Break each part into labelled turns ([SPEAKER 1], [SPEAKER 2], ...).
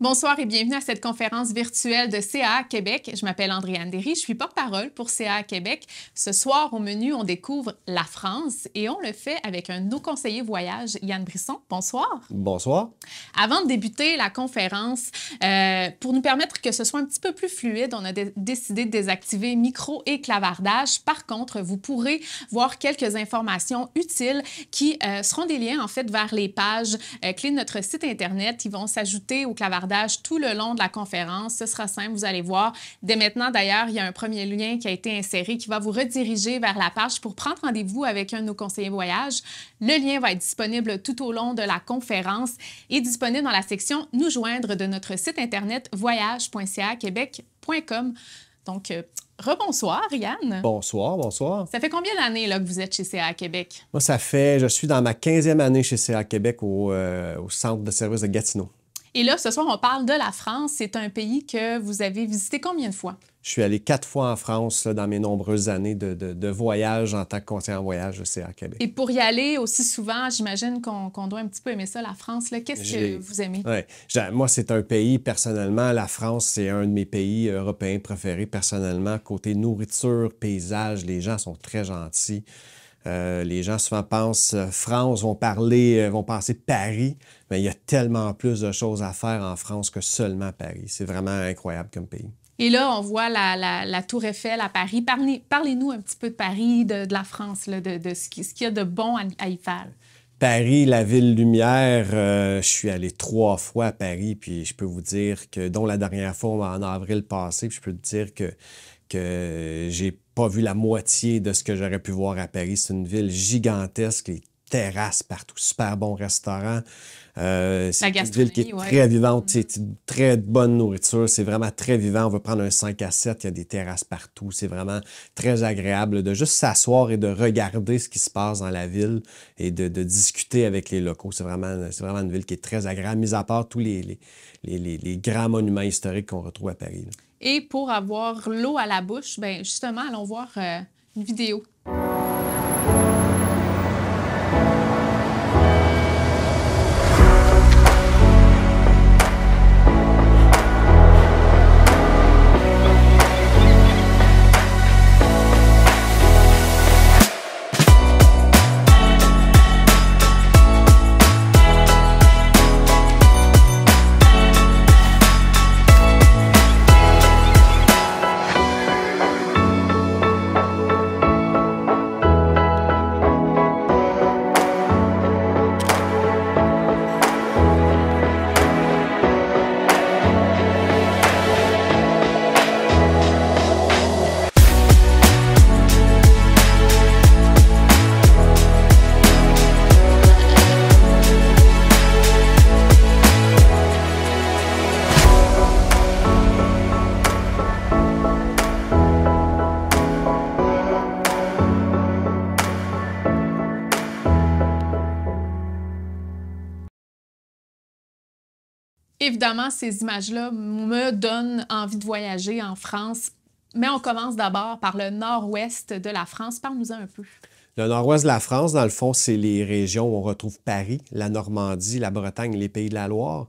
[SPEAKER 1] Bonsoir et bienvenue à cette conférence virtuelle de CAA Québec. Je m'appelle Andréane Derry, je suis porte-parole pour CAA Québec. Ce soir, au menu, on découvre la France et on le fait avec un de nos conseillers voyage, Yann Brisson. Bonsoir.
[SPEAKER 2] Bonsoir.
[SPEAKER 1] Avant de débuter la conférence, pour nous permettre que ce soit un petit peu plus fluide, on a décidé de désactiver micro et clavardage. Par contre, vous pourrez voir quelques informations utiles qui seront des liens en fait vers les pages clés de notre site Internet. Ils vont s'ajouter au clavardage tout le long de la conférence. Ce sera simple, vous allez voir. Dès maintenant, d'ailleurs, il y a un premier lien qui a été inséré qui va vous rediriger vers la page pour prendre rendez-vous avec un de nos conseillers voyage. Le lien va être disponible tout au long de la conférence et disponible dans la section « Nous joindre » de notre site Internet voyage.caquebec.com. Donc, rebonsoir, Yann.
[SPEAKER 2] Bonsoir, bonsoir.
[SPEAKER 1] Ça fait combien d'années là, que vous êtes chez CAA Québec?
[SPEAKER 2] Moi, je suis dans ma 15e année chez CAA Québec au centre de service de Gatineau.
[SPEAKER 1] Et là, ce soir, on parle de la France. C'est un pays que vous avez visité combien de fois?
[SPEAKER 2] Je suis allé 4 fois en France là, dans mes nombreuses années de voyage en tant que conseiller en voyage de CAA Québec.
[SPEAKER 1] Et pour y aller aussi souvent, j'imagine qu'on doit un petit peu aimer ça, la France. Qu'est-ce que vous aimez?
[SPEAKER 2] Ouais. Moi, c'est un pays, personnellement, la France, c'est un de mes pays européens préférés, personnellement. Côté nourriture, paysage, les gens sont très gentils. Les gens souvent pensent France, vont penser Paris, mais il y a tellement plus de choses à faire en France que seulement Paris. C'est vraiment incroyable comme pays.
[SPEAKER 1] Et là, on voit la Tour Eiffel à Paris. Parlez-nous un petit peu de Paris, de la France, là, de ce qu'il y a de bon à y faire.
[SPEAKER 2] Paris, la ville lumière, je suis allé 3 fois à Paris, puis je peux vous dire que, dont la dernière fois en avril passé, puis je peux te dire que j'ai pas vu la moitié de ce que j'aurais pu voir à Paris. C'est une ville gigantesque, les terrasses partout, super bons restaurants. C'est une ville qui est très vivante, c'est une très bonne nourriture, c'est vraiment très vivant. On va prendre un 5 à 7, il y a des terrasses partout. C'est vraiment très agréable de juste s'asseoir et de regarder ce qui se passe dans la ville et de discuter avec les locaux. C'est vraiment une ville qui est très agréable, mis à part tous les grands monuments historiques qu'on retrouve à Paris, là.
[SPEAKER 1] Et pour avoir l'eau à la bouche, bien justement, allons voir une vidéo. Évidemment, ces images-là me donnent envie de voyager en France, mais on commence d'abord par le nord-ouest de la France. Parle-nous-en un peu.
[SPEAKER 2] Le nord-ouest de la France, dans le fond, c'est les régions où on retrouve Paris, la Normandie, la Bretagne, les Pays de la Loire.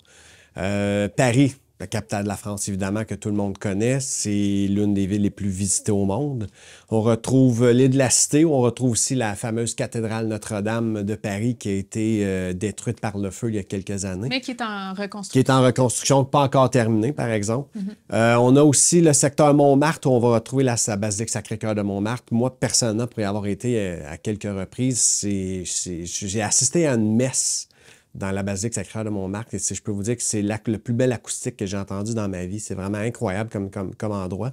[SPEAKER 2] Paris, la capitale de la France, évidemment, que tout le monde connaît. C'est l'une des villes les plus visitées au monde. On retrouve l'île de la Cité, où on retrouve aussi la fameuse cathédrale Notre-Dame de Paris qui a été détruite par le feu il y a quelques années.
[SPEAKER 1] Mais qui est en reconstruction.
[SPEAKER 2] Qui est en reconstruction, pas encore terminée, par exemple. On a aussi le secteur Montmartre, où on va retrouver la basilique Sacré-Cœur de Montmartre. Moi, personnellement, pour y avoir été à quelques reprises, j'ai assisté à une messe dans la basilique Sacré-Cœur de Montmartre. Et je peux vous dire que c'est le plus bel acoustique que j'ai entendu dans ma vie. C'est vraiment incroyable comme endroit.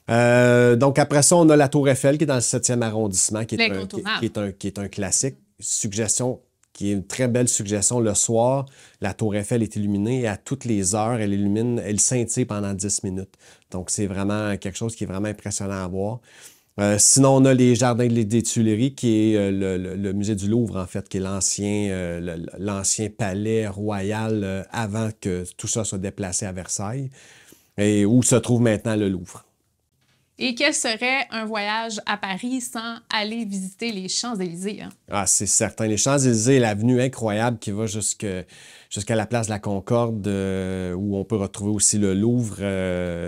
[SPEAKER 2] Donc, après ça, on a la Tour Eiffel qui est dans le 7e arrondissement, qui est un classique. Suggestion, qui est une très belle suggestion. Le soir, la Tour Eiffel est illuminée et à toutes les heures, elle scintille pendant 10 minutes. Donc, c'est vraiment quelque chose qui est vraiment impressionnant à voir. Sinon, on a les Jardins des Tuileries, qui est le musée du Louvre, en fait, qui est l'ancien palais royal avant que tout ça soit déplacé à Versailles, et où se trouve maintenant le Louvre.
[SPEAKER 1] Et quel serait un voyage à Paris sans aller visiter les Champs-Élysées, hein?
[SPEAKER 2] Ah, c'est certain. Les Champs-Élysées, l'avenue incroyable qui va jusqu'à la place de la Concorde, où on peut retrouver aussi le Louvre.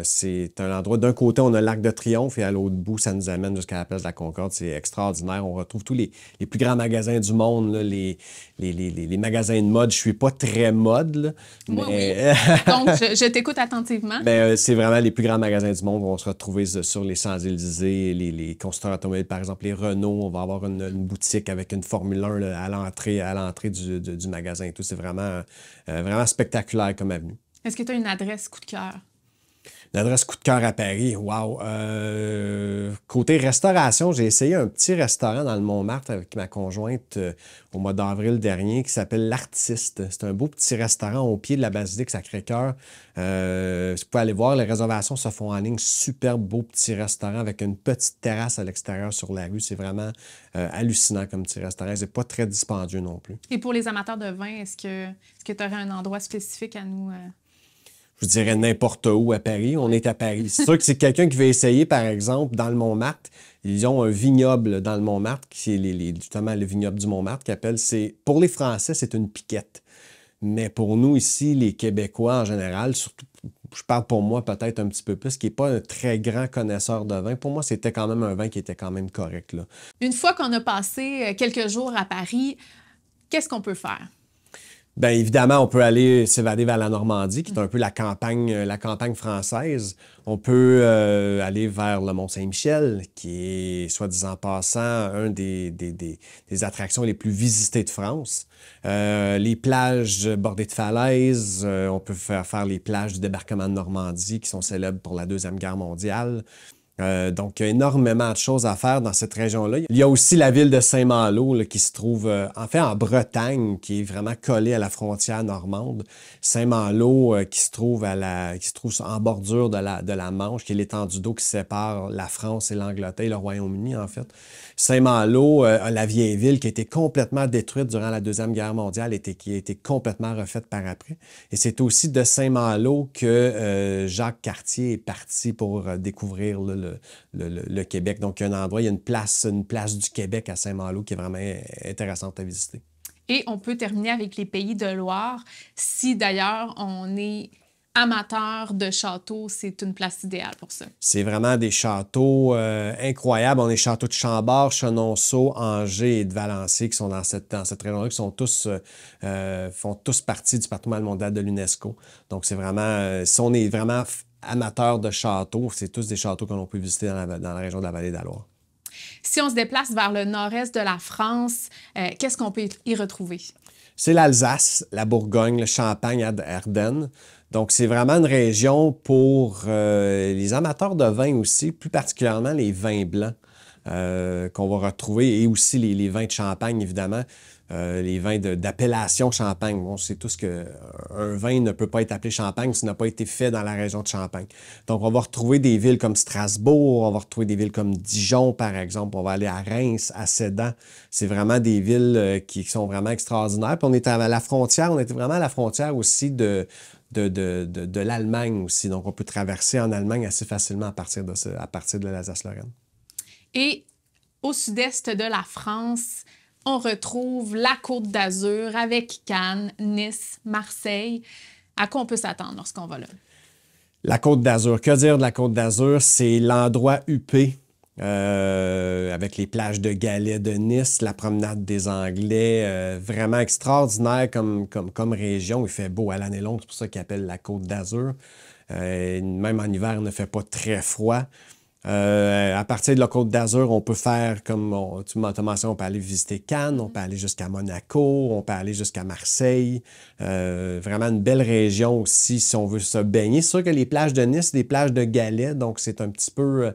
[SPEAKER 2] C'est un endroit, d'un côté, on a l'Arc de Triomphe et à l'autre bout, ça nous amène jusqu'à la place de la Concorde. C'est extraordinaire. On retrouve tous les plus grands magasins du monde, là, les magasins de mode. Je suis pas très mode, là,
[SPEAKER 1] Moi,
[SPEAKER 2] mais...
[SPEAKER 1] oui. Donc, je t'écoute attentivement.
[SPEAKER 2] Ben, c'est vraiment les plus grands magasins du monde vont se retrouver sur les Champs-Élysées, les constructeurs automobiles, par exemple, les Renault. On va avoir une boutique avec une Formule 1 là, à l'entrée du magasin et tout. C'est vraiment spectaculaire comme avenue.
[SPEAKER 1] Est-ce que tu as une adresse coup de cœur?
[SPEAKER 2] L'adresse coup de cœur à Paris, wow! Côté restauration, j'ai essayé un petit restaurant dans le Montmartre avec ma conjointe au mois d'avril dernier qui s'appelle L'Artiste. C'est un beau petit restaurant au pied de la basilique Sacré-Cœur. Vous pouvez aller voir, les réservations se font en ligne. Super beau petit restaurant avec une petite terrasse à l'extérieur sur la rue. C'est vraiment hallucinant comme petit restaurant. C'est pas très dispendieux non plus.
[SPEAKER 1] Et pour les amateurs de vin, est-ce que tu aurais un endroit spécifique à nous...
[SPEAKER 2] Je dirais n'importe où à Paris. On est à Paris. C'est sûr que c'est quelqu'un qui veut essayer, par exemple, dans le Montmartre. Ils ont un vignoble dans le Montmartre, qui est justement le vignoble du Montmartre, qui appelle, pour les Français, c'est une piquette. Mais pour nous ici, les Québécois en général, surtout, je parle pour moi peut-être un petit peu plus, qui n'est pas un très grand connaisseur de vin, pour moi, c'était quand même un vin qui était quand même correct, là.
[SPEAKER 1] Une fois qu'on a passé quelques jours à Paris, qu'est-ce qu'on peut faire?
[SPEAKER 2] Bien évidemment, on peut aller s'évader vers la Normandie, qui est un peu la campagne française. On peut aller vers le Mont-Saint-Michel, qui est, soit disant en passant, un des attractions les plus visitées de France. Les plages bordées de falaises, on peut faire les plages du débarquement de Normandie, qui sont célèbres pour la Deuxième Guerre mondiale. Donc, il y a énormément de choses à faire dans cette région-là. Il y a aussi la ville de Saint-Malo là, qui se trouve en fait en Bretagne, qui est vraiment collée à la frontière normande. Saint-Malo qui se trouve en bordure de la Manche, qui est l'étendue d'eau qui sépare la France et l'Angleterre, le Royaume-Uni en fait. Saint-Malo, la vieille ville qui a été complètement détruite durant la Deuxième Guerre mondiale, qui a été complètement refaite par après. Et c'est aussi de Saint-Malo que Jacques Cartier est parti pour découvrir le Québec. Donc, il y a un endroit, il y a une place du Québec à Saint-Malo qui est vraiment intéressante à visiter.
[SPEAKER 1] Et on peut terminer avec les Pays de Loire. Si d'ailleurs on est amateur de châteaux, c'est une place idéale pour ça.
[SPEAKER 2] C'est vraiment des châteaux incroyables. On a les châteaux de Chambord, Chenonceau, Angers et de Valency qui sont dans cette région-là, qui font tous partie du patrimoine mondial de l'UNESCO. Donc, c'est vraiment, si on est vraiment amateur de châteaux, c'est tous des châteaux que l'on peut visiter dans la région de la Vallée de la Loire.
[SPEAKER 1] Si on se déplace vers le nord-est de la France, qu'est-ce qu'on peut y retrouver?
[SPEAKER 2] C'est l'Alsace, la Bourgogne, le Champagne, Ardennes. Donc, c'est vraiment une région pour les amateurs de vin aussi, plus particulièrement les vins blancs qu'on va retrouver et aussi les vins de Champagne, évidemment. Les vins d'appellation Champagne. On sait tous qu'un vin ne peut pas être appelé Champagne s'il n'a pas été fait dans la région de Champagne. Donc, on va retrouver des villes comme Strasbourg, on va retrouver des villes comme Dijon, par exemple. On va aller à Reims, à Sedan. C'est vraiment des villes qui sont vraiment extraordinaires. Puis on est à la frontière, on est vraiment à la frontière aussi de l'Allemagne aussi. Donc, on peut traverser en Allemagne assez facilement à partir de l'Alsace-Lorraine.
[SPEAKER 1] Et au sud-est de la France, on retrouve la Côte d'Azur avec Cannes, Nice, Marseille. À quoi on peut s'attendre lorsqu'on va là?
[SPEAKER 2] La Côte d'Azur. Que dire de la Côte d'Azur? C'est l'endroit huppé avec les plages de galets de Nice, la promenade des Anglais. Vraiment extraordinaire comme région. Il fait beau à l'année longue, c'est pour ça qu'il appelle la Côte d'Azur. Même en hiver, il ne fait pas très froid. À partir de la Côte d'Azur, on peut faire, comme tu m'as mentionné, on peut aller visiter Cannes, on peut aller jusqu'à Monaco, on peut aller jusqu'à Marseille. Vraiment une belle région aussi si on veut se baigner. C'est sûr que les plages de Nice, des plages de galets, donc c'est un petit peu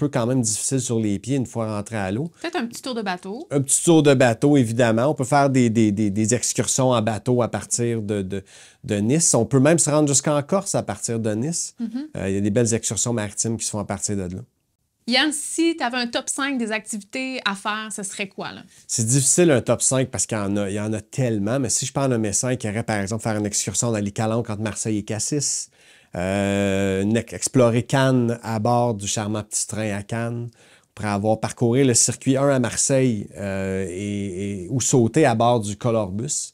[SPEAKER 2] quand même difficile sur les pieds une fois rentré à l'eau.
[SPEAKER 1] Peut-être un petit tour de bateau.
[SPEAKER 2] Un petit tour de bateau, évidemment. On peut faire des excursions en bateau à partir de Nice. On peut même se rendre jusqu'en Corse à partir de Nice. Il y a des belles excursions maritimes qui se font à partir de là.
[SPEAKER 1] Yann, si tu avais un top 5 des activités à faire, ce serait quoi, là?
[SPEAKER 2] C'est difficile, un top 5, parce qu'il y en a tellement. Mais si je prends un nommer 5, il y aurait, par exemple, faire une excursion dans les Calanques entre Marseille et Cassis. explorer Cannes à bord du charmant petit train à Cannes. On pourrait avoir parcouru le circuit 1 à Marseille ou sauter à bord du Colorbus.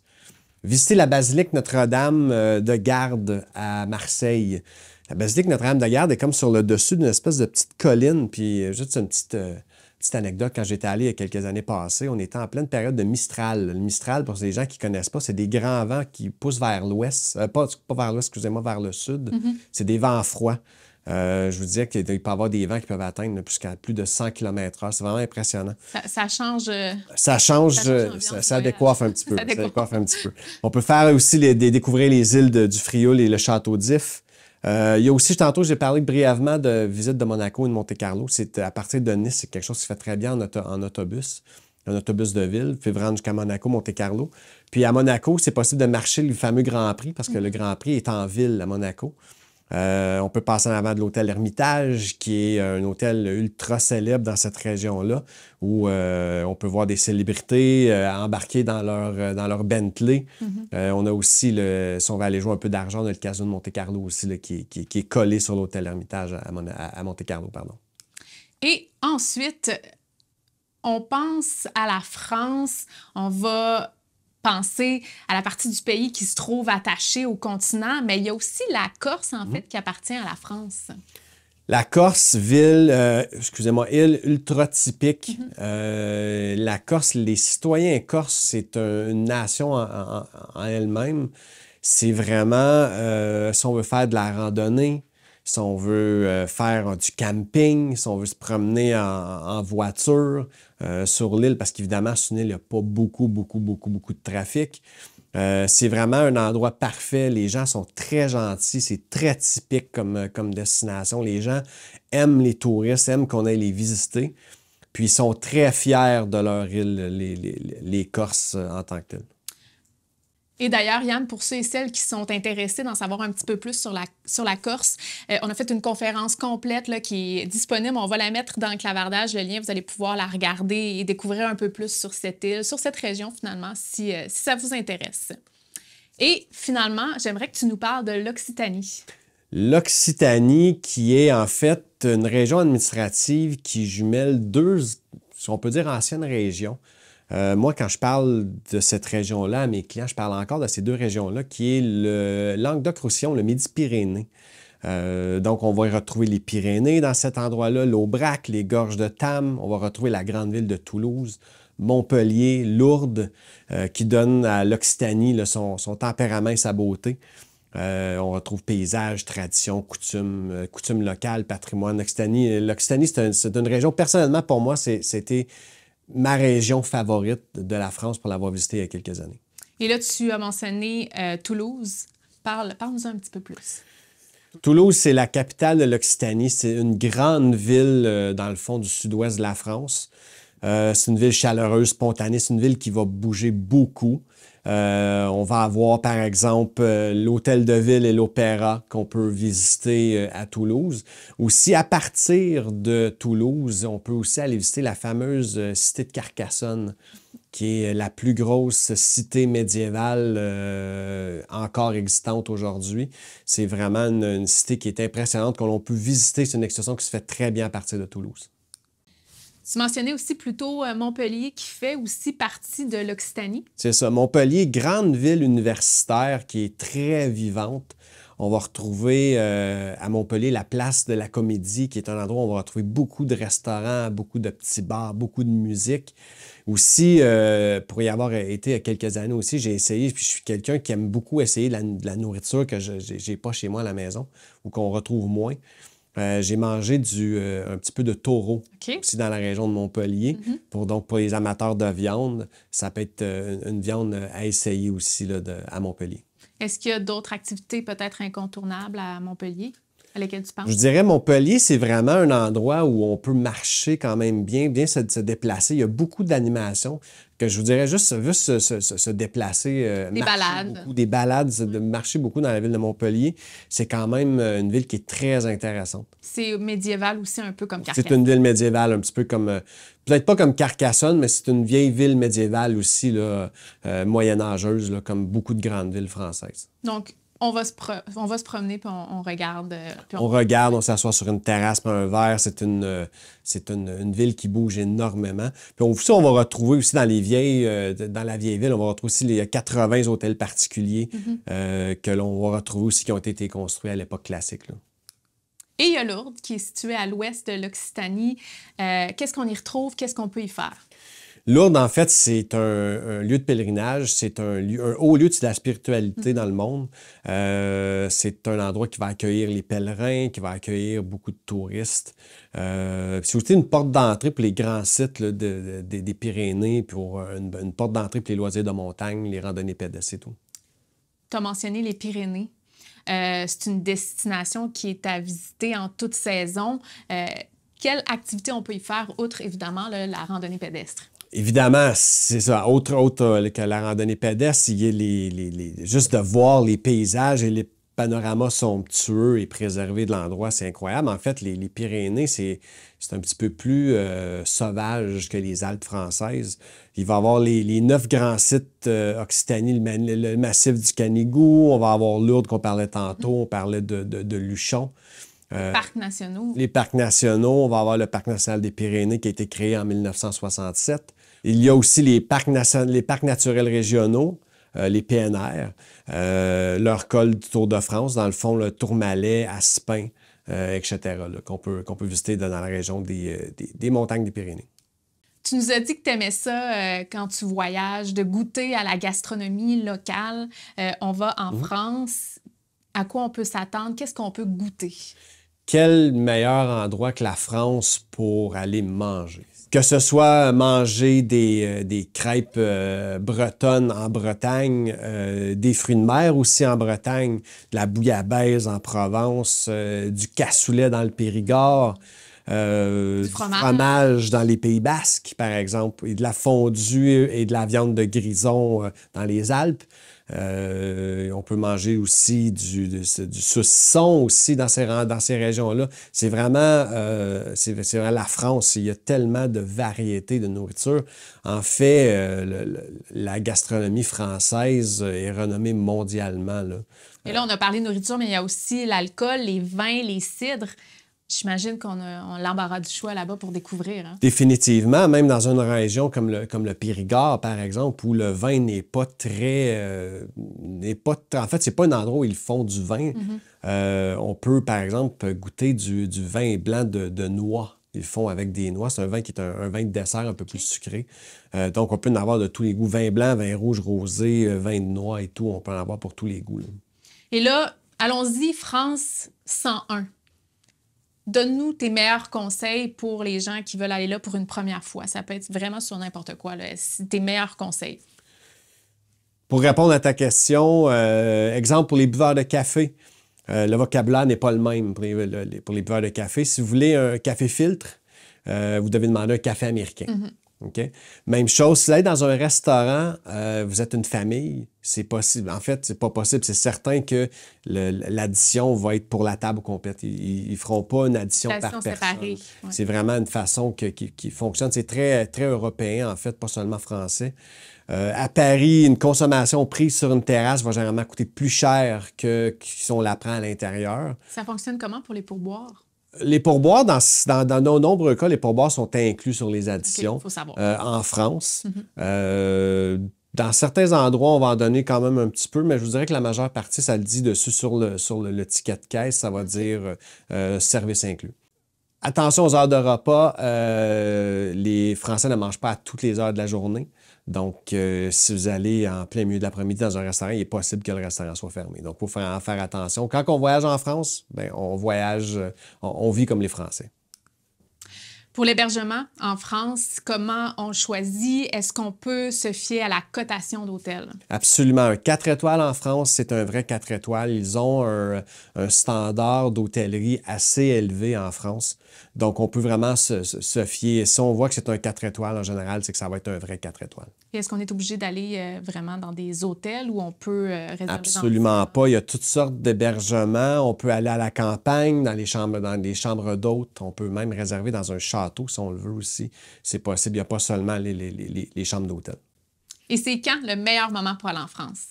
[SPEAKER 2] Visiter la basilique Notre-Dame de Garde à Marseille. La basilique Notre-Dame de Garde est comme sur le dessus d'une espèce de petite colline. Puis juste une petite anecdote, quand j'étais allé il y a quelques années passées, on était en pleine période de Mistral. Le Mistral, pour les gens qui ne connaissent pas, c'est des grands vents qui poussent vers l'ouest. Pas vers l'ouest, excusez-moi, vers le sud. C'est des vents froids. Je vous disais qu'il peut y avoir des vents qui peuvent atteindre jusqu'à plus de 100 km/h. C'est vraiment impressionnant.
[SPEAKER 1] Ça change...
[SPEAKER 2] Ça décoiffe un petit peu. Ça décoiffe un petit peu. On peut faire aussi découvrir les îles du Frioul et le château d'If. Il y a aussi, tantôt, j'ai parlé brièvement de visite de Monaco et de Monte-Carlo. C'est à partir de Nice, c'est quelque chose qui se fait très bien en autobus. Un autobus de ville, vous pouvez vous rendre jusqu'à Monaco, Monte-Carlo. Puis à Monaco, c'est possible de marcher le fameux Grand Prix parce que le Grand Prix est en ville à Monaco. On peut passer en avant de l'hôtel Hermitage, qui est un hôtel ultra célèbre dans cette région-là, où on peut voir des célébrités embarquer dans leur Bentley. On a aussi, si on va aller jouer un peu d'argent, on a le casino de Monte-Carlo aussi, là, qui est collé sur l'hôtel Hermitage à Monte-Carlo, pardon.
[SPEAKER 1] Et ensuite, on pense à la France, on va penser à la partie du pays qui se trouve attachée au continent, mais il y a aussi la Corse, en fait, qui appartient à la France.
[SPEAKER 2] La Corse, île ultra typique. La Corse, les citoyens corses, c'est une nation en elle-même. C'est vraiment, si on veut faire de la randonnée, si on veut faire du camping, si on veut se promener en voiture sur l'île, parce qu'évidemment, sur une île, il n'y a pas beaucoup de trafic. C'est vraiment un endroit parfait. Les gens sont très gentils. C'est très typique comme destination. Les gens aiment les touristes, aiment qu'on aille les visiter. Puis ils sont très fiers de leur île, les Corses en tant que tels.
[SPEAKER 1] Et d'ailleurs, Yann, pour ceux et celles qui sont intéressés d'en savoir un petit peu plus sur la Corse, on a fait une conférence complète là, qui est disponible. On va la mettre dans le clavardage, le lien. Vous allez pouvoir la regarder et découvrir un peu plus sur cette île, sur cette région finalement, si ça vous intéresse. Et finalement, j'aimerais que tu nous parles de l'Occitanie.
[SPEAKER 2] L'Occitanie, qui est en fait une région administrative qui jumelle deux, si on peut dire, anciennes régions. Moi, quand je parle de cette région-là à mes clients, je parle encore de ces deux régions-là, qui est le Languedoc-Roussillon, le Midi-Pyrénées. Donc, on va y retrouver les Pyrénées dans cet endroit-là, l'Aubrac, les gorges de Tam. On va retrouver la grande ville de Toulouse, Montpellier, Lourdes, qui donne à l'Occitanie son tempérament et sa beauté. On retrouve paysages, traditions, coutumes locales, patrimoine. L'Occitanie, c'est une région, personnellement, pour moi, c'était ma région favorite de la France pour l'avoir visitée il y a quelques années.
[SPEAKER 1] Et là, tu as mentionné Toulouse. Parle-nous un petit peu plus.
[SPEAKER 2] Toulouse, c'est la capitale de l'Occitanie. C'est une grande ville, dans le fond, du sud-ouest de la France. C'est une ville chaleureuse, spontanée. C'est une ville qui va bouger beaucoup. On va avoir, par exemple, l'hôtel de ville et l'opéra qu'on peut visiter à Toulouse. Aussi, à partir de Toulouse, on peut aussi aller visiter la fameuse cité de Carcassonne, qui est la plus grosse cité médiévale encore existante aujourd'hui. C'est vraiment une cité qui est impressionnante, que l'on peut visiter. C'est une excursion qui se fait très bien à partir de Toulouse.
[SPEAKER 1] Tu mentionnais aussi plutôt Montpellier qui fait aussi partie de l'Occitanie.
[SPEAKER 2] C'est ça. Montpellier, grande ville universitaire qui est très vivante. On va retrouver à Montpellier la place de la Comédie, qui est un endroit où on va retrouver beaucoup de restaurants, beaucoup de petits bars, beaucoup de musique. Aussi, pour y avoir été il y a quelques années aussi, j'ai essayé, puis je suis quelqu'un qui aime beaucoup essayer de la nourriture que je n'ai pas chez moi à la maison ou qu'on retrouve moins. J'ai mangé un petit peu de taureau aussi dans la région de Montpellier. Pour les amateurs de viande, ça peut être une viande à essayer aussi là, à Montpellier.
[SPEAKER 1] Est-ce qu'il y a d'autres activités peut-être incontournables à Montpellier à lesquelles tu penses?
[SPEAKER 2] Je dirais Montpellier, c'est vraiment un endroit où on peut marcher quand même bien se déplacer. Il y a beaucoup d'animations que je vous dirais juste se déplacer.
[SPEAKER 1] Des balades.
[SPEAKER 2] Des balades, de marcher beaucoup dans la ville de Montpellier. C'est quand même une ville qui est très intéressante.
[SPEAKER 1] C'est médiéval aussi, un peu comme Carcassonne.
[SPEAKER 2] C'est une ville médiévale, un petit peu comme... peut-être pas comme Carcassonne, mais c'est une vieille ville médiévale aussi, là, moyenâgeuse, là, comme beaucoup de grandes villes françaises.
[SPEAKER 1] Donc, On va se promener, puis on regarde. Puis
[SPEAKER 2] on regarde, on s'assoit sur une terrasse, prend un verre. C'est une ville qui bouge énormément. Puis aussi, on va retrouver aussi dans la vieille ville, on va retrouver aussi les 80 hôtels particuliers que l'on va retrouver aussi qui ont été construits à l'époque classique, là.
[SPEAKER 1] Et il y a Lourdes, qui est située à l'ouest de l'Occitanie. Qu'est-ce qu'on y retrouve? Qu'est-ce qu'on peut y faire?
[SPEAKER 2] Lourdes, en fait, c'est un lieu de pèlerinage, c'est un haut lieu de la spiritualité dans le monde. C'est un endroit qui va accueillir les pèlerins, qui va accueillir beaucoup de touristes. C'est aussi une porte d'entrée pour les grands sites là, des Pyrénées, pour une porte d'entrée pour les loisirs de montagne, les randonnées pédestres et tout.
[SPEAKER 1] Tu as mentionné les Pyrénées. C'est une destination qui est à visiter en toute saison. Quelle activité on peut y faire, outre évidemment là, la randonnée pédestre?
[SPEAKER 2] Évidemment, c'est ça. Autre que la randonnée pédestre, il y a juste de voir les paysages et les panoramas somptueux et préservés de l'endroit, c'est incroyable. En fait, les Pyrénées, c'est un petit peu plus sauvage que les Alpes françaises. Il va y avoir les 9 grands sites Occitanie, le massif du Canigou, on va avoir Lourdes qu'on parlait tantôt, on parlait de Luchon.
[SPEAKER 1] Parcs nationaux. Les
[SPEAKER 2] parcs nationaux, on va avoir le Parc national des Pyrénées qui a été créé en 1967. Il y a aussi les parcs naturels régionaux, les PNR, leur col du Tour de France, dans le fond, le Tourmalet, Aspin, etc., qu'on peut visiter dans la région des montagnes des Pyrénées.
[SPEAKER 1] Tu nous as dit que tu aimais ça quand tu voyages, de goûter à la gastronomie locale. On va en France. À quoi on peut s'attendre? Qu'est-ce qu'on peut goûter?
[SPEAKER 2] Quel meilleur endroit que la France pour aller manger? Que ce soit manger des crêpes bretonnes en Bretagne, des fruits de mer aussi en Bretagne, de la bouillabaisse en Provence, du cassoulet dans le Périgord, du fromage dans les Pays basques, par exemple, et de la fondue et de la viande de grison dans les Alpes. On peut manger aussi du saucisson aussi dans ces régions-là. C'est vraiment la France. Il y a tellement de variétés de nourriture. En fait, la gastronomie française est renommée mondialement, là.
[SPEAKER 1] Et là, on a parlé de nourriture, mais il y a aussi l'alcool, les vins, les cidres. J'imagine qu'on a l'embarras du choix là-bas pour découvrir. Hein?
[SPEAKER 2] Définitivement, même dans une région comme le Périgord, par exemple, où le vin n'est pas très... en fait, c'est pas un endroit où ils font du vin. On peut, par exemple, goûter du vin blanc de noix. Ils le font avec des noix. C'est un vin qui est un vin de dessert un peu plus sucré. Donc, on peut en avoir de tous les goûts. Vin blanc, vin rouge, rosé, vin de noix et tout. On peut en avoir pour tous les goûts, là.
[SPEAKER 1] Et là, allons-y, France 101. Donne-nous tes meilleurs conseils pour les gens qui veulent aller là pour une première fois. Ça peut être vraiment sur n'importe quoi, là. Tes meilleurs conseils.
[SPEAKER 2] Pour répondre à ta question, exemple pour les buveurs de café, le vocabulaire n'est pas le même pour les buveurs de café. Si vous voulez un café filtre, vous devez demander un café américain. Okay? Même chose, si vous allez dans un restaurant, vous êtes une famille, c'est possible. En fait, c'est pas possible. C'est certain que l'addition va être pour la table complète. Ils ne feront pas une addition par personne. Ouais. C'est vraiment une façon qui fonctionne. C'est très, très européen, en fait, pas seulement français. À Paris, une consommation prise sur une terrasse va généralement coûter plus cher que si on la prend à l'intérieur.
[SPEAKER 1] Ça fonctionne comment pour les pourboires?
[SPEAKER 2] Les pourboires, dans de nombreux cas, les pourboires sont inclus sur les additions.
[SPEAKER 1] Okay, faut savoir.
[SPEAKER 2] En France. Dans certains endroits, on va en donner quand même un petit peu, mais je vous dirais que la majeure partie, ça le dit dessus sur le ticket de caisse, ça va dire service inclus. Attention aux heures de repas. Les Français ne mangent pas à toutes les heures de la journée. Donc, si vous allez en plein milieu de l'après-midi dans un restaurant, il est possible que le restaurant soit fermé. Donc, il faut en faire attention. Quand on voyage en France, bien, on vit comme les Français.
[SPEAKER 1] Pour l'hébergement en France, comment on choisit? Est-ce qu'on peut se fier à la cotation d'hôtel?
[SPEAKER 2] Absolument. Un 4 étoiles en France, c'est un vrai 4 étoiles. Ils ont un standard d'hôtellerie assez élevé en France. Donc, on peut vraiment se fier. Si on voit que c'est un 4 étoiles, en général, c'est que ça va être un vrai 4 étoiles.
[SPEAKER 1] Et est-ce qu'on est obligé d'aller vraiment dans des hôtels où on peut réserver?
[SPEAKER 2] Absolument pas. Il y a toutes sortes d'hébergements. On peut aller à la campagne, dans les chambres d'hôtes. On peut même réserver dans un château, si on le veut aussi. C'est possible. Il n'y a pas seulement les chambres d'hôtel.
[SPEAKER 1] Et c'est quand le meilleur moment pour aller en France?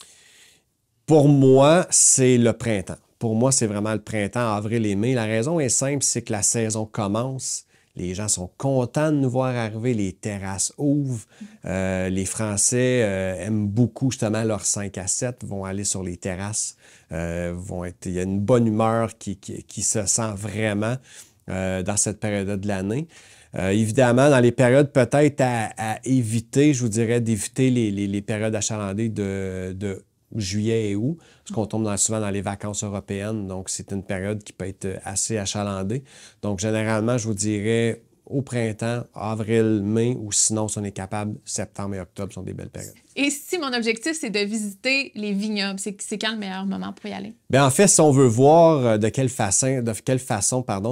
[SPEAKER 2] Pour moi, c'est le printemps. Pour moi, c'est vraiment le printemps, avril et mai. La raison est simple, c'est que la saison commence. Les gens sont contents de nous voir arriver, les terrasses ouvrent. Les Français aiment beaucoup justement leurs 5 à 7, vont aller sur les terrasses. Il y a une bonne humeur qui se sent vraiment dans cette période de l'année. Évidemment, dans les périodes peut-être à éviter, je vous dirais d'éviter les périodes achalandées de juillet et août, parce qu'on tombe souvent dans les vacances européennes, donc c'est une période qui peut être assez achalandée. Donc, généralement, je vous dirais au printemps, avril, mai, ou sinon, si on est capable, septembre et octobre sont des belles périodes.
[SPEAKER 1] Et si mon objectif, c'est de visiter les vignobles, c'est quand le meilleur moment pour y aller?
[SPEAKER 2] Bien, en fait, si on veut voir de quelle façon,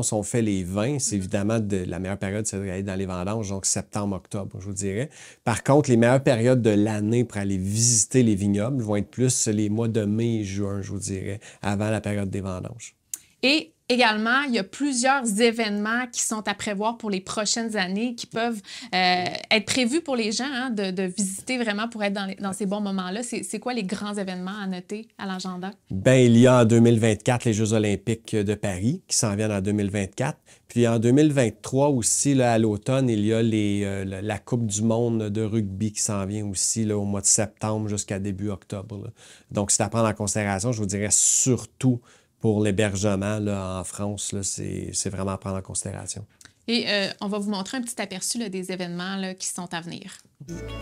[SPEAKER 2] si on fait les vins, c'est évidemment la meilleure période, c'est d'aller dans les vendanges, donc septembre, octobre, je vous dirais. Par contre, les meilleures périodes de l'année pour aller visiter les vignobles vont être plus les mois de mai et juin, je vous dirais, avant la période des vendanges.
[SPEAKER 1] Et également, il y a plusieurs événements qui sont à prévoir pour les prochaines années, qui peuvent être prévus pour les gens hein, de visiter vraiment pour être dans ces bons moments-là. C'est quoi les grands événements à noter à l'agenda? Bien,
[SPEAKER 2] il y a en 2024 les Jeux olympiques de Paris qui s'en viennent en 2024. Puis en 2023 aussi, là, à l'automne, il y a la Coupe du monde de rugby qui s'en vient aussi là, au mois de septembre jusqu'à début octobre. Là. Donc, c'est à prendre en considération, je vous dirais surtout pour l'hébergement en France, c'est vraiment à prendre en considération.
[SPEAKER 1] Et on va vous montrer un petit aperçu là, des événements là, qui sont à venir.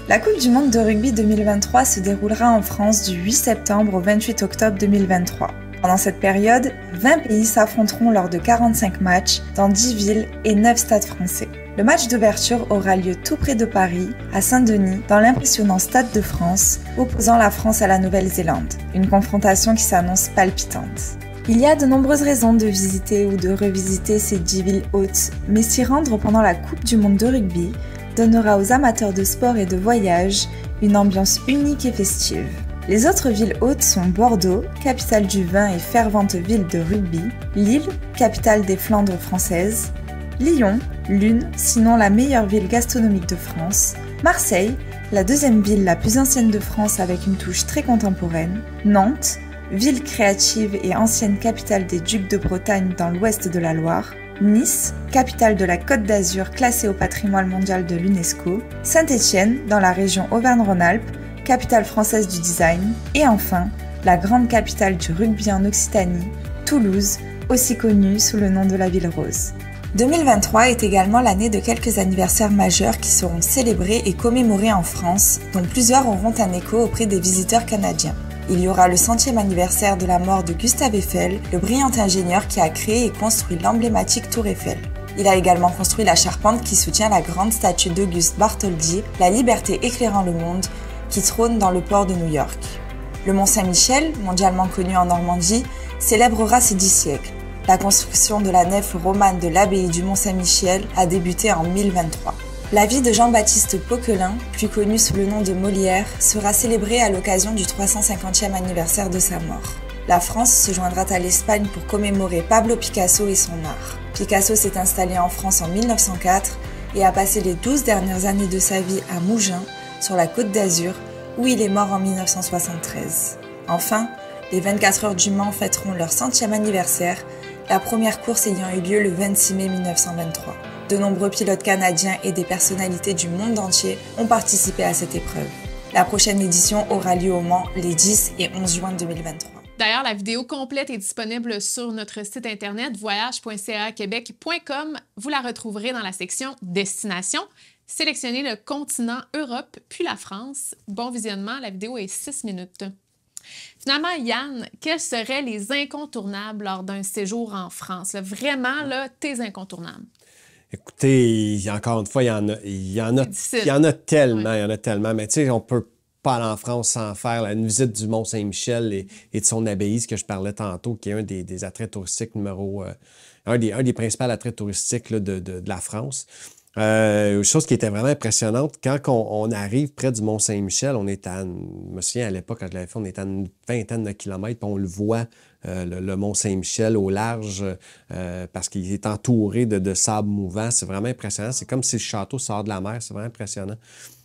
[SPEAKER 3] La Coupe du monde de rugby 2023 se déroulera en France du 8 septembre au 28 octobre 2023. Pendant cette période, 20 pays s'affronteront lors de 45 matchs dans 10 villes et 9 stades français. Le match d'ouverture aura lieu tout près de Paris, à Saint-Denis, dans l'impressionnant Stade de France, opposant la France à la Nouvelle-Zélande. Une confrontation qui s'annonce palpitante. Il y a de nombreuses raisons de visiter ou de revisiter ces 10 villes hôtes, mais s'y rendre pendant la Coupe du monde de rugby donnera aux amateurs de sport et de voyage une ambiance unique et festive. Les autres villes hôtes sont Bordeaux, capitale du vin et fervente ville de rugby, Lille, capitale des Flandres françaises, Lyon, l'une, sinon la meilleure ville gastronomique de France, Marseille, la deuxième ville la plus ancienne de France avec une touche très contemporaine, Nantes, ville créative et ancienne capitale des Ducs de Bretagne dans l'ouest de la Loire, Nice, capitale de la Côte d'Azur classée au patrimoine mondial de l'UNESCO, Saint-Étienne, dans la région Auvergne-Rhône-Alpes, capitale française du design, et enfin, la grande capitale du rugby en Occitanie, Toulouse, aussi connue sous le nom de la Ville Rose. 2023 est également l'année de quelques anniversaires majeurs qui seront célébrés et commémorés en France, dont plusieurs auront un écho auprès des visiteurs canadiens. Il y aura le 100e anniversaire de la mort de Gustave Eiffel, le brillant ingénieur qui a créé et construit l'emblématique Tour Eiffel. Il a également construit la charpente qui soutient la grande statue d'Auguste Bartholdi, la liberté éclairant le monde, qui trône dans le port de New York. Le Mont Saint-Michel, mondialement connu en Normandie, célébrera ses 10 siècles. La construction de la nef romane de l'abbaye du Mont Saint-Michel a débuté en 1023. La vie de Jean-Baptiste Poquelin, plus connu sous le nom de Molière, sera célébrée à l'occasion du 350e anniversaire de sa mort. La France se joindra à l'Espagne pour commémorer Pablo Picasso et son art. Picasso s'est installé en France en 1904 et a passé les 12 dernières années de sa vie à Mougins, sur la Côte d'Azur, où il est mort en 1973. Enfin, les 24 heures du Mans fêteront leur 100e anniversaire, la première course ayant eu lieu le 26 mai 1923. De nombreux pilotes canadiens et des personnalités du monde entier ont participé à cette épreuve. La prochaine édition aura lieu au Mans les 10 et 11 juin 2023.
[SPEAKER 1] D'ailleurs, la vidéo complète est disponible sur notre site internet voyage.caquebec.com. Vous la retrouverez dans la section Destination. Sélectionnez le continent Europe puis la France. Bon visionnement, la vidéo est 6 minutes. Finalement, Yann, quels seraient les incontournables lors d'un séjour en France? Là, vraiment, là, tes incontournables.
[SPEAKER 2] Écoutez, encore une fois, il y en a tellement, il y en a tellement. Mais tu sais, on peut pas aller en France sans faire une visite du Mont Saint-Michel et de son abbaye, ce que je parlais tantôt, qui est un des attraits touristiques un des principaux attraits touristiques là, de la France. Une chose qui était vraiment impressionnante, quand on arrive près du Mont Saint-Michel, je me souviens à l'époque, quand je l'avais fait, on était à une vingtaine de kilomètres, puis on le voit, le Mont Saint-Michel au large, parce qu'il est entouré de sable mouvant. C'est vraiment impressionnant. C'est comme si le château sort de la mer. C'est vraiment impressionnant.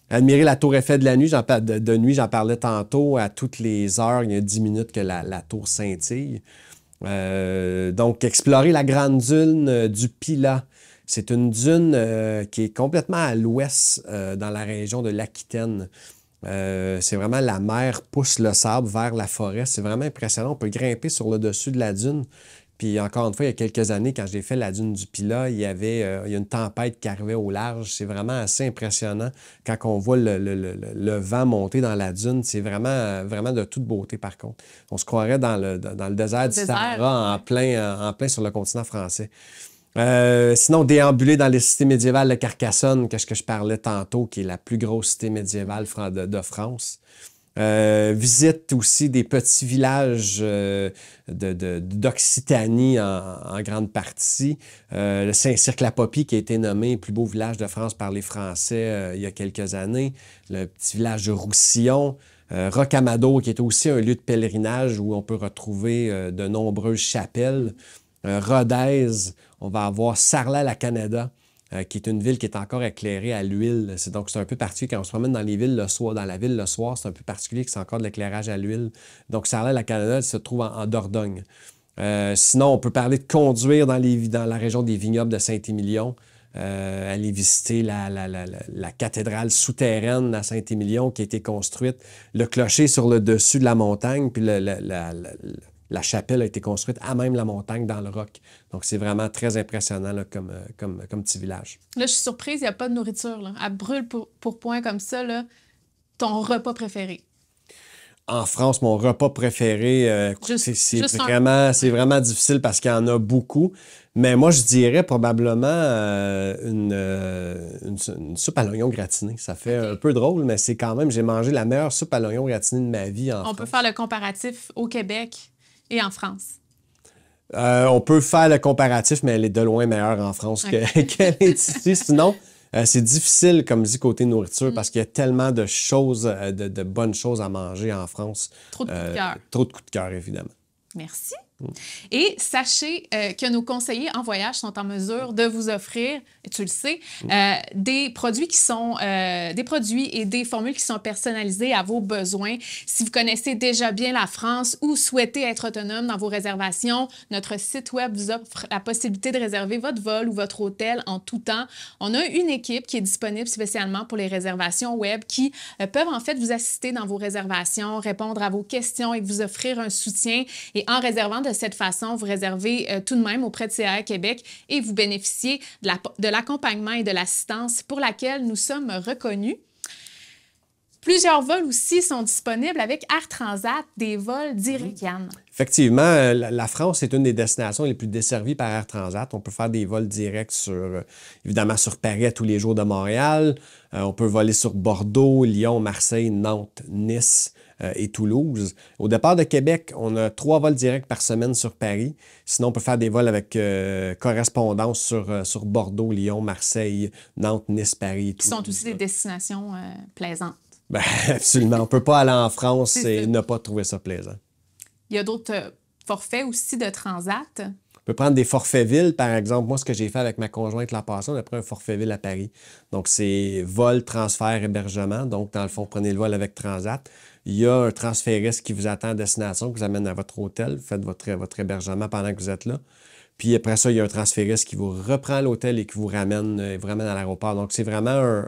[SPEAKER 2] Admirer la tour Eiffel de la nuit, de nuit, j'en parlais tantôt, à toutes les heures, il y a 10 minutes que la tour scintille. Donc, explorer la grande dune du Pilat. C'est une dune qui est complètement à l'ouest dans la région de l'Aquitaine. C'est vraiment la mer pousse le sable vers la forêt. C'est vraiment impressionnant. On peut grimper sur le dessus de la dune. Puis encore une fois, il y a quelques années, quand j'ai fait la dune du Pilat, il y a une tempête qui arrivait au large. C'est vraiment assez impressionnant quand on voit le vent monter dans la dune. C'est vraiment, vraiment de toute beauté, par contre. On se croirait dans le désert du Sahara, en plein sur le continent français. Sinon, déambuler dans les cités médiévales de Carcassonne, qu'est-ce que je parlais tantôt, qui est la plus grosse cité médiévale de France. Visite aussi des petits villages d'Occitanie en grande partie. Le Saint-Cirque-la-Popie, qui a été nommé plus beau village de France par les Français il y a quelques années. Le petit village de Roussillon. Rocamadour, qui est aussi un lieu de pèlerinage où on peut retrouver de nombreuses chapelles. Rodez, on va avoir Sarlat-la-Canada, qui est une ville qui est encore éclairée à l'huile. Donc, c'est un peu particulier quand on se promène dans les villes le soir, dans la ville le soir, c'est un peu particulier que c'est encore de l'éclairage à l'huile. Donc, Sarlat-la-Canada se trouve en Dordogne. Sinon, on peut parler de conduire dans la région des vignobles de Saint-Émilion, aller visiter la cathédrale souterraine à Saint-Émilion qui a été construite, le clocher sur le dessus de la montagne, puis la chapelle a été construite à même la montagne, dans le roc. Donc, c'est vraiment très impressionnant là, comme petit village.
[SPEAKER 1] Là, je suis surprise, il n'y a pas de nourriture. Là. À brûle pour point comme ça, là, ton repas préféré?
[SPEAKER 2] En France, mon repas préféré, c'est vraiment difficile parce qu'il y en a beaucoup. Mais moi, je dirais probablement une soupe à l'oignon gratiné. Ça fait un peu drôle, mais c'est quand même, j'ai mangé la meilleure soupe à l'oignon gratiné de ma vie en France.
[SPEAKER 1] On peut faire le comparatif au Québec et en France.
[SPEAKER 2] On peut faire le comparatif, mais elle est de loin meilleure en France qu'elle est ici. Sinon, c'est difficile, comme dit, côté nourriture, parce qu'il y a tellement de choses, de bonnes choses à manger en France.
[SPEAKER 1] Trop de coups de cœur.
[SPEAKER 2] Trop de coups de cœur, évidemment.
[SPEAKER 1] Merci. Et sachez que nos conseillers en voyage sont en mesure de vous offrir, et tu le sais, des produits qui sont des produits et des formules qui sont personnalisées à vos besoins. Si vous connaissez déjà bien la France ou souhaitez être autonome dans vos réservations, notre site web vous offre la possibilité de réserver votre vol ou votre hôtel en tout temps. On a une équipe qui est disponible spécialement pour les réservations web qui peuvent en fait vous assister dans vos réservations, répondre à vos questions et vous offrir un soutien. Et en réservant de cette façon, vous réservez tout de même auprès de CAE Québec et vous bénéficiez de l'accompagnement et de l'assistance pour laquelle nous sommes reconnus. Plusieurs vols aussi sont disponibles avec Air Transat, des vols directs, Yann.
[SPEAKER 2] Effectivement, la France est une des destinations les plus desservies par Air Transat. On peut faire des vols directs évidemment sur Paris à tous les jours de Montréal. On peut voler sur Bordeaux, Lyon, Marseille, Nantes, Nice et Toulouse. Au départ de Québec, on a 3 vols directs par semaine sur Paris. Sinon, on peut faire des vols avec correspondance sur Bordeaux, Lyon, Marseille, Nantes, Nice, Paris et Toulouse.
[SPEAKER 1] Qui sont aussi des destinations plaisantes.
[SPEAKER 2] Ben, absolument. On ne peut pas aller en France et ne pas trouver ça plaisant.
[SPEAKER 1] Il y a d'autres forfaits aussi de transat.
[SPEAKER 2] On peut prendre des forfaits villes, par exemple. Moi, ce que j'ai fait avec ma conjointe l'an passé, on a pris un forfait ville à Paris. Donc, c'est vol, transfert, hébergement. Donc, dans le fond, prenez le vol avec Transat. Il y a un transfériste qui vous attend à destination, qui vous amène à votre hôtel. Vous faites votre hébergement pendant que vous êtes là. Puis après ça, il y a un transfériste qui vous reprend à l'hôtel et qui vous ramène à l'aéroport. Donc, c'est vraiment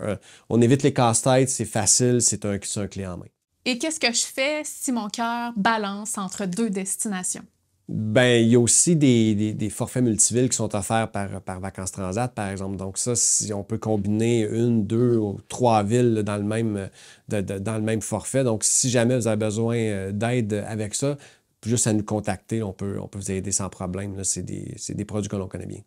[SPEAKER 2] on évite les casse-têtes, c'est facile, c'est un clé en main.
[SPEAKER 1] Et qu'est-ce que je fais si mon cœur balance entre 2 destinations?
[SPEAKER 2] Bien, il y a aussi des forfaits multivilles qui sont offerts par Vacances Transat, par exemple. Donc ça, si on peut combiner 1, 2 ou 3 villes dans le même forfait. Donc, si jamais vous avez besoin d'aide avec ça, juste à nous contacter, on peut vous aider sans problème. C'est des produits que l'on connaît bien.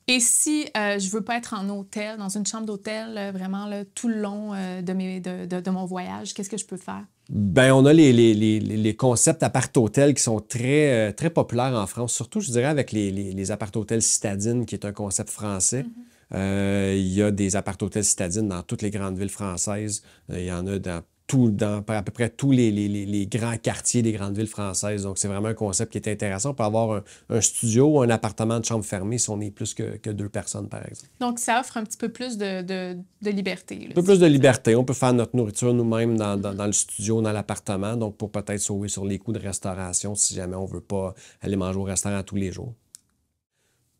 [SPEAKER 1] Et si je ne veux pas être en hôtel, dans une chambre d'hôtel, vraiment là, tout le long de mon voyage, qu'est-ce que je peux faire?
[SPEAKER 2] Bien, on a les concepts appart-hôtels qui sont très, très populaires en France, surtout, je dirais, avec les appart-hôtels citadines, qui est un concept français. Il y a des appart-hôtels citadines dans toutes les grandes villes françaises. Il y en a dans dans à peu près tous les grands quartiers des grandes villes françaises. Donc, c'est vraiment un concept qui est intéressant. On peut avoir un studio ou un appartement de chambre fermée si on est plus que 2 personnes, par exemple.
[SPEAKER 1] Donc, ça offre un petit peu plus de liberté. Là,
[SPEAKER 2] un peu plus de liberté. On peut faire notre nourriture nous-mêmes dans le studio, dans l'appartement, donc pour peut-être sauver sur les coûts de restauration si jamais on ne veut pas aller manger au restaurant tous les jours.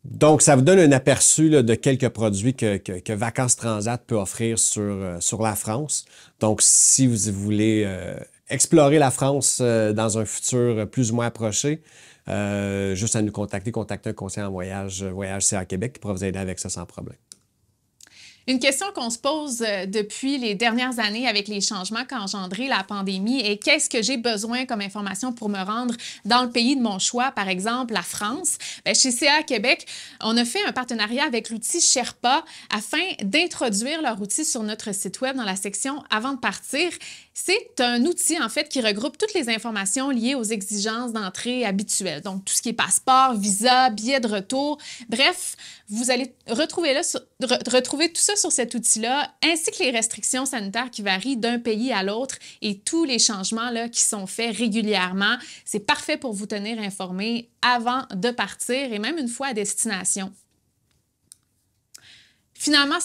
[SPEAKER 2] Donc, ça vous donne un aperçu là, de quelques produits que Vacances Transat peut offrir sur la France. Donc, si vous voulez explorer la France dans un futur plus ou moins approché, juste à nous contacter un conseiller en voyage CA Québec qui pourra vous aider avec ça sans problème.
[SPEAKER 1] Une question qu'on se pose depuis les dernières années avec les changements qu'a engendré la pandémie est qu'est-ce que j'ai besoin comme information pour me rendre dans le pays de mon choix, par exemple la France? Bien, chez CA Québec, on a fait un partenariat avec l'outil Sherpa afin d'introduire leur outil sur notre site web dans la section « Avant de partir ». C'est un outil, en fait, qui regroupe toutes les informations liées aux exigences d'entrée habituelles. Donc, tout ce qui est passeport, visa, billet de retour. Bref, vous allez retrouver tout ça sur cet outil-là, ainsi que les restrictions sanitaires qui varient d'un pays à l'autre et tous les changements là, qui sont faits régulièrement. C'est parfait pour vous tenir informé avant de partir et même une fois à destination. Finalement,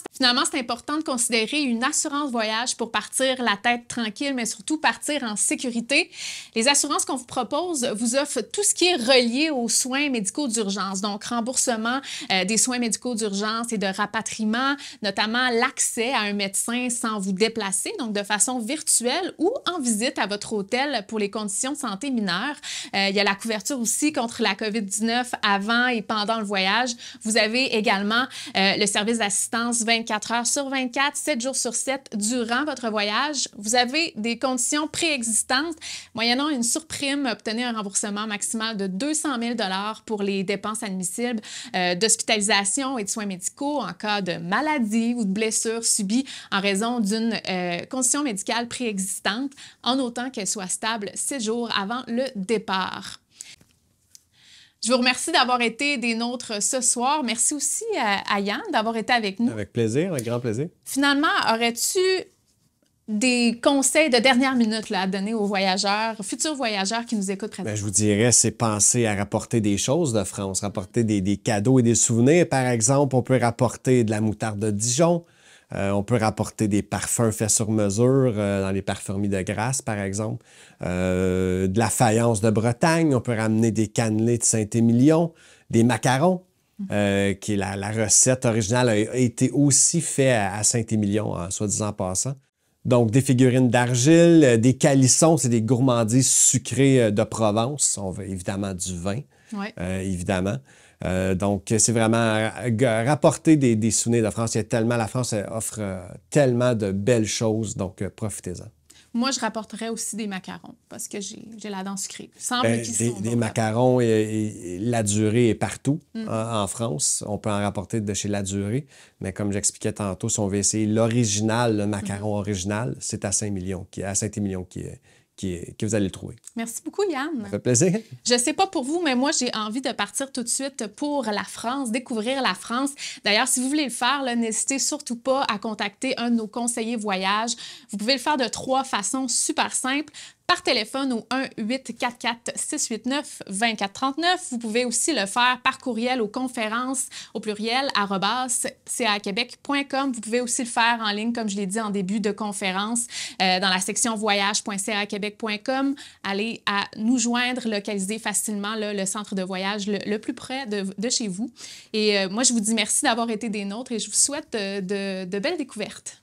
[SPEAKER 1] c'est important de considérer une assurance voyage pour partir la tête tranquille, mais surtout partir en sécurité. Les assurances qu'on vous propose vous offrent tout ce qui est relié aux soins médicaux d'urgence, donc remboursement des soins médicaux d'urgence et de rapatriement, notamment l'accès à un médecin sans vous déplacer, donc de façon virtuelle ou en visite à votre hôtel pour les conditions de santé mineures. Il y a la couverture aussi contre la COVID-19 avant et pendant le voyage. Vous avez également le service d'assistance 24 heures sur 24, 7 jours sur 7 durant votre voyage. Vous avez des conditions préexistantes. Moyennant une surprime, obtenez un remboursement maximal de 200 000 $ pour les dépenses admissibles d'hospitalisation et de soins médicaux en cas de maladie ou de blessure subie en raison d'une condition médicale préexistante, en autant qu'elle soit stable 7 jours avant le départ. Je vous remercie d'avoir été des nôtres ce soir. Merci aussi à Yann d'avoir été avec nous.
[SPEAKER 2] Avec plaisir, avec grand plaisir.
[SPEAKER 1] Finalement, aurais-tu des conseils de dernière minute là, à donner aux voyageurs, futurs voyageurs qui nous écoutent présentement?
[SPEAKER 2] Bien, je vous dirais, c'est penser à rapporter des choses de France, rapporter des cadeaux et des souvenirs. Par exemple, on peut rapporter de la moutarde de Dijon. On peut rapporter des parfums faits sur mesure dans les parfumeries de Grasse, par exemple. De la faïence de Bretagne. On peut ramener des cannelés de Saint-Émilion, des macarons, qui est la recette originale a été aussi faite à Saint-Émilion, soit disant en passant. Donc, des figurines d'argile, des calissons, c'est des gourmandises sucrées de Provence. On veut évidemment du vin, évidemment. Donc, c'est vraiment rapporter des souvenirs de France. La France offre tellement de belles choses, donc profitez-en.
[SPEAKER 1] Moi, je rapporterais aussi des macarons parce que j'ai la dent sucrée. Des
[SPEAKER 2] macarons, et la durée est partout en France. On peut en rapporter de chez la durée, mais comme j'expliquais tantôt, si on veut essayer l'original, le macaron original, c'est à Saint-Émilion que vous allez le trouver.
[SPEAKER 1] Merci beaucoup, Yann.
[SPEAKER 2] Ça fait plaisir.
[SPEAKER 1] Je ne sais pas pour vous, mais moi, j'ai envie de partir tout de suite pour la France, découvrir la France. D'ailleurs, si vous voulez le faire, n'hésitez surtout pas à contacter un de nos conseillers voyage. Vous pouvez le faire de 3 façons super simples. Par téléphone au 1-844-689-2439. Vous pouvez aussi le faire par courriel aux conférences au pluriel @caquebec.com. Vous pouvez aussi le faire en ligne, comme je l'ai dit en début de conférence, dans la section voyage.caquebec.com. Allez à nous joindre, localiser facilement le centre de voyage le plus près de chez vous. Et moi, je vous dis merci d'avoir été des nôtres et je vous souhaite de belles découvertes.